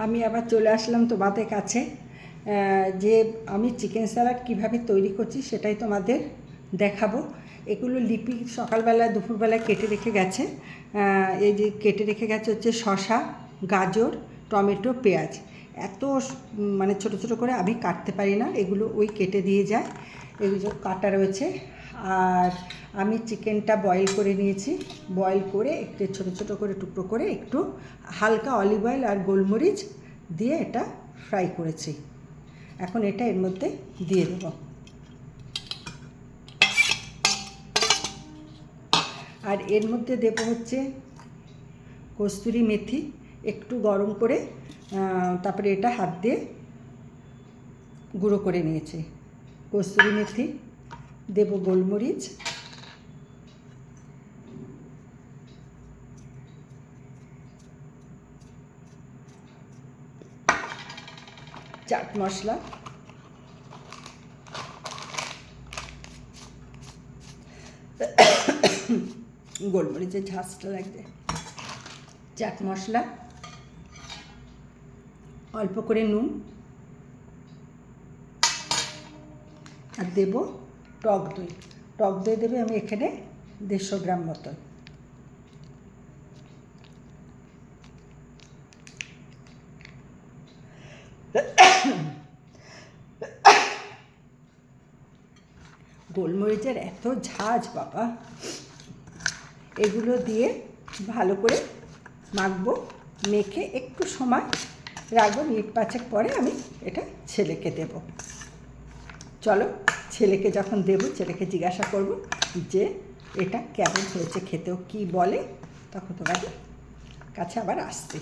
আমি আবার চলে আসলাম তোমাদের কাছে যে আমি চিকেন স্যালাড কীভাবে তৈরি করছি সেটাই তোমাদের দেখাবো। এগুলো লিপি সকালবেলা দুপুরবেলায় কেটে রেখে গেছে। এই যে কেটে রেখে গেছে হচ্ছে শসা, গাজর, টমেটো, পেঁয়াজ। এত মানে ছোটো ছোটো করে আমি কাটতে পারি না, এগুলো ওই কেটে দিয়ে যায়, এগুলো কাটা রয়েছে। আর আমি চিকেনটা বয়েল করে নিয়েছি, বয়েল করে একটু ছোটো ছোটো করে টুকরো করে একটু হালকা অলিভ অয়েল আর গোলমরিচ দিয়ে এটা ফ্রাই করেছি। এখন এটা এর মধ্যে দিয়ে দেব। আর এর মধ্যে দেব হচ্ছে কস্তুরি মেথি, একটু গরম করে তারপরে এটা হাত দিয়ে গুঁড়ো করে নিয়েছি। কস্তুরি মেথি দেব, গোলমরিচ, চাট মশলা, গোলমরিচের ঝাঁজটা লাগবে, চাট মশলা, অল্প করে নুন, আর দেব টক দই। টক দই দেবে আমি এখানে 150 গ্রাম মতো। গোলমরিচের এত ঝাঁজ বাবা, এগুলো দিয়ে ভালো করে মাখবো, মেখে একটু সময় রাখবো, মিনিট 5 পরে আমি এটা ছেলেকে দেব। চলো ছেলেকে যখন দেব, ছেলেকে জিজ্ঞাসা করব যে এটা কেমন হয়েছে খেতেও, কী বলে, তখন তোমাদের কাছে আবার আসছি।